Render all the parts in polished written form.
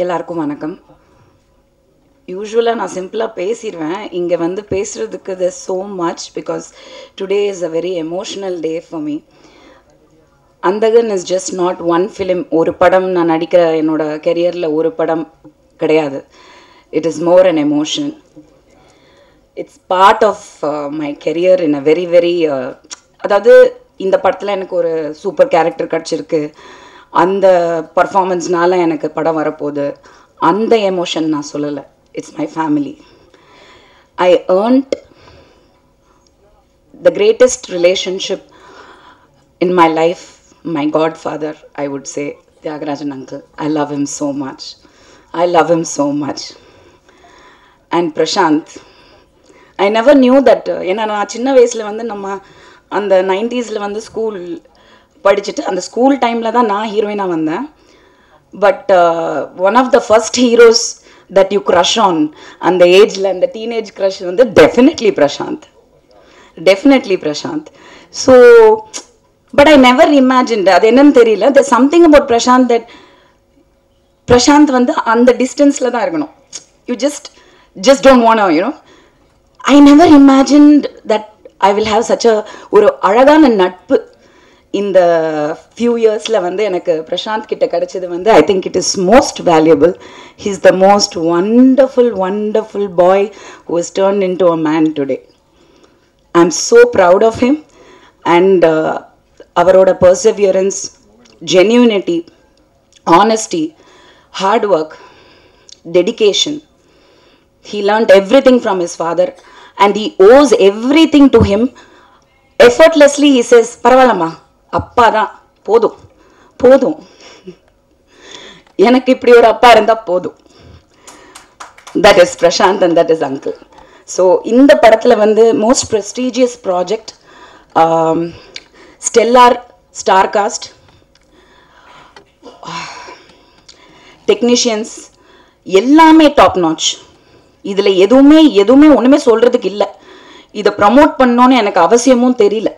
எல்லாருக்கும் வணக்கம். யூசுவலாக நான் சிம்பிளாக பேசிடுவேன். இங்கே வந்து பேசுகிறதுக்கு there's so much because today is a very emotional day for me. Andhagan is just not one film. ஒரு படம் நான் நடிக்கிற என்னோட கெரியரில் ஒரு படம் கிடையாது. It is more an emotion. It's part of my career in a very very அதாவது இந்த படத்தில் எனக்கு ஒரு சூப்பர் கேரக்டர் கிடச்சிருக்கு, அந்த பர்ஃபார்மன்ஸ்னால எனக்கு படம் வரப்போகுது, அந்த எமோஷன் நான் சொல்லலை. It's my family. I earned the greatest relationship in my life, my godfather, I would say Thiagarajan uncle. I love him so much. I love him so much. And Prashanth, I never knew that. ஏன்னா நான் சின்ன வயசில் வந்து நம்ம அந்த 90s வந்து school படிச்சுட்டு அந்த ஸ்கூல் டைமில் தான் நான் ஹீரோயினாக வந்தேன். But one of the first heroes that you crush on அந்த ஏஜில், அந்த டீனேஜ் க்ரஷ் வந்து definitely Prashanth. Definitely Prashanth. So but I never imagined, அது என்னன்னு தெரியல, there's something about Prashanth that Prashanth வந்து அந்த டிஸ்டன்ஸில் தான் இருக்கணும். You just don't want to, you know. I never imagined that I will have such a ஒரு அழகான நட்பு இந்த ஃபியூ இயர்ஸில் வந்து எனக்கு பிரசாந்த் கிட்ட கிடைச்சது வந்து I think it is most valuable. He is the most wonderful boy who is turned in to a man today. I am so proud of him. And அவரோட perseverance, genuinity, honesty, hard work, dedication. He learned everything from his father and he owes everything to him. Effortlessly he says, பரவாயில்லம்மா, அப்பா தான் போதும் போதும், எனக்கு இப்படி ஒரு அப்பா இருந்தால் போதும். That is Prashanth and that is uncle. So இந்த படத்தில் வந்து most prestigious project, stellar star cast, technicians எல்லாமே டாப் நாச். இதில் எதுவுமே ஒன்றுமே சொல்கிறதுக்கு இல்லை. இதை ப்ரமோட் பண்ணோன்னு எனக்கு அவசியமும் தெரியல.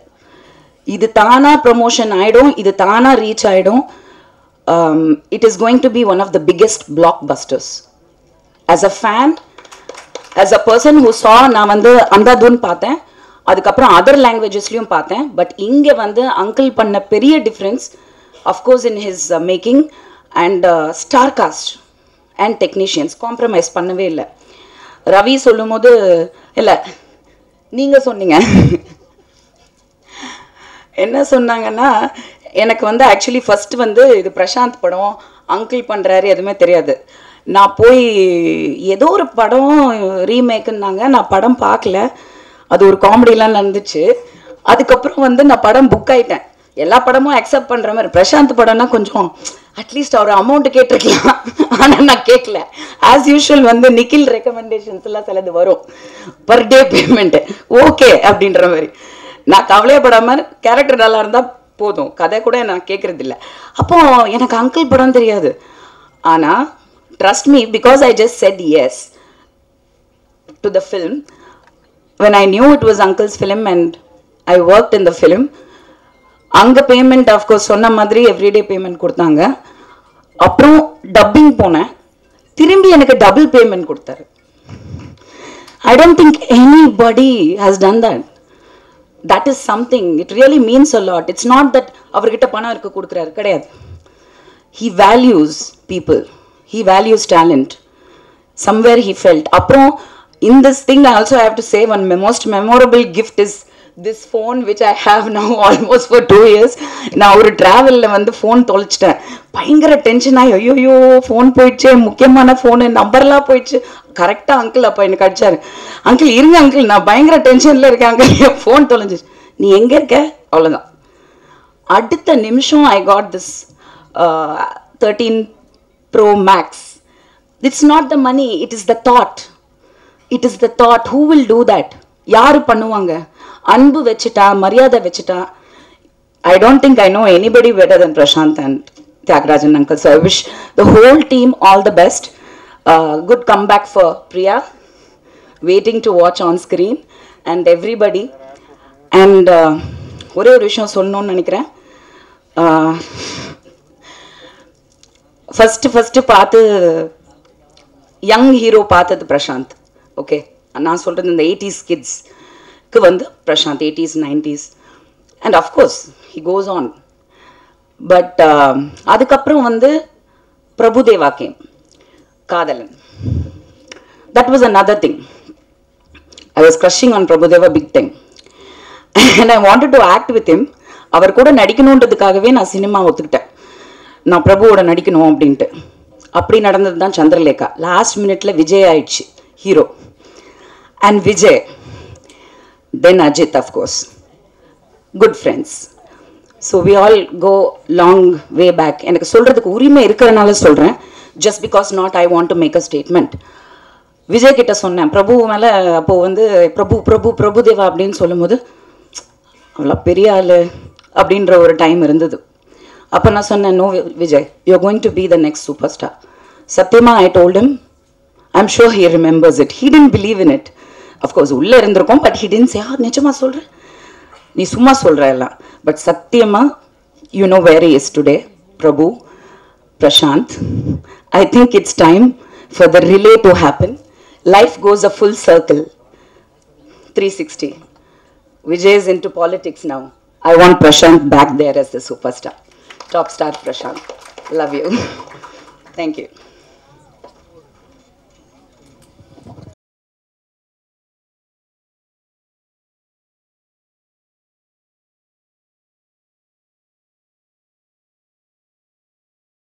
இது தானாக ப்ரமோஷன் ஆகிடும், இது தானாக ரீச் ஆகிடும். It is going to be one of the biggest blockbusters. As a fan, as a person who saw, நான் வந்து அந்தாதுன்னு பார்த்தேன், அதுக்கப்புறம் அதர் லாங்குவேஜஸ்லையும் பார்த்தேன். பட் இங்கே வந்து அங்கிள் பண்ண பெரிய difference of course in his making and star cast and technicians compromise பண்ணவே இல்லை. ரவி சொல்லும் போது, இல்லை நீங்கள் சொன்னீங்க, என்ன சொன்னாங்கன்னா, எனக்கு வந்து ஆக்சுவலி ஃபஸ்ட்டு வந்து இது பிரசாந்த் படம், அங்கிள் பண்ணுறாரு, எதுவுமே தெரியாது. நான் போய் ஏதோ ஒரு படம் ரீமேக்குன்னாங்க, நான் படம் பார்க்கல, அது ஒரு காமெடிலாம் நடந்துச்சு. அதுக்கப்புறம் வந்து நான் படம் புக் ஆகிட்டேன். எல்லா படமும் அக்செப்ட் பண்ணுற மாதிரி, பிரசாந்த் படம்னா கொஞ்சம் அட்லீஸ்ட் அவர் அமௌண்ட்டு கேட்டிருக்கலாம், ஆனால் நான் கேட்கல. ஆஸ் யூஷுவல் வந்து நிக்கில் ரெக்கமெண்டேஷன்ஸ் எல்லாம் சிலது வரும், பர் டே பேமெண்ட்டு, ஓகே அப்படின்ற மாதிரி. நான் கவலையப்படாமல் கேரக்டர் நல்லா இருந்தால் போதும், கதை கூட நான் கேட்குறது இல்லை. அப்போ எனக்கு அங்கிள் படம் தெரியாது. ஆனால் trust me, because I just said yes to the film. When I knew it was uncle's film and I worked in the film. அங்கே பேமெண்ட் ஆஃப்கோர்ஸ் சொன்ன மாதிரி எவ்ரிடே பேமெண்ட் கொடுத்தாங்க. அப்புறம் டப்பிங் போனேன், திரும்பி எனக்கு டபுள் பேமெண்ட் கொடுத்தாரு. I don't think anybody has done that. That is something, it really means a lot. It's not that அவர்கிட்ட பணம் இருக்க கொடுக்குறாரு, கிடையாது. He values people, he values talent. Somewhere he felt. அப்புறம் in this thing I also have to say one most memorable gift is this phone which I have now almost for 2 years. நான் ஒரு ட்ராவலில் வந்து phone தொலைச்சிட்டேன். பயங்கர tension ஆகி, ஐயோயோ phone போயிடுச்சு, முக்கியமான ஃபோனு, நம்பர்லாம் போயிடுச்சு. கரெக்டாக அங்கிள் அப்போ எனக்கு அடிச்சாரு, அங்கிள் இருங்க அங்கிள், நான் பயங்கர டென்ஷனில் இருக்கேன் அங்கிள், என் ஃபோன் தொலைஞ்சிச்சு. நீ எங்கே இருக்க? அவ்வளோதான். அடுத்த நிமிஷம் I got this 13 Pro Max. It's not the money, it is the thought. It is the thought. Who will do that? யாரு பண்ணுவாங்க? அன்பு வச்சுட்டா, மரியாதை வச்சுட்டா. I don't think I know anybody better than Prashant and Tyagarajan uncle. So I wish the whole team all the best. Good comeback for Priya. Waiting to watch on screen and everybody. And ஒரே ஒரு விஷயம் சொல்லணும்னு நினைக்கிறேன். First பார்த்து young hero பார்த்தது Prashanth. Okay, நான் சொல்கிறது இந்த 80s கிட்ஸ்க்கு வந்து Prashanth, 80s 90s, and of course he goes on. But அதுக்கப்புறம் வந்து Prabhudeva came, Kadhalan. That was another thing. I was crushing on Prabhudeva big time. And I wanted to act with him. அவர் கூட நடிக்கணுன்றதுக்காகவே நான் சினிமா ஒத்துக்கிட்டேன். நான் பிரபுவோட நடிக்கணும் அப்படின்ட்டு. அப்படி நடந்தது தான் சந்திரலேகா. லாஸ்ட் மினிட்ல விஜய் ஆயிடுச்சு hero. And Vijay, then Ajith, of course, good friends. So we all go long way back. எனக்கு சொல்கிறதுக்கு உரிமை இருக்கிறனால சொல்கிறேன். Just because not I want to make a statement. Vijay கிட்ட சொன்னேன் பிரபு மேலே. அப்போது வந்து பிரபுதேவா அப்படின்னு சொல்லும்போது அவ்வளோ பெரிய ஆள் அப்படின்ற ஒரு டைம் இருந்தது. அப்போ நான் சொன்னேன், no Vijay, you are going to be the next super star. சத்தியமா I told him. I am sure he remembers it. He didn't believe in it. Of course உள்ளே இருந்திருக்கோம், பட் ஹி டிடன்ட் சே, நிஜமா சொல்கிறேன், நீ சும்மா சொல்கிற எல்லாம். பட் சத்தியமா you know where he is today. Prabhu, Prashanth, I think it's time for the relay to happen. Life goes a full circle, 360. Vijay is into politics now. I want Prashant back there as the superstar. Top star Prashant. Love you. Thank you.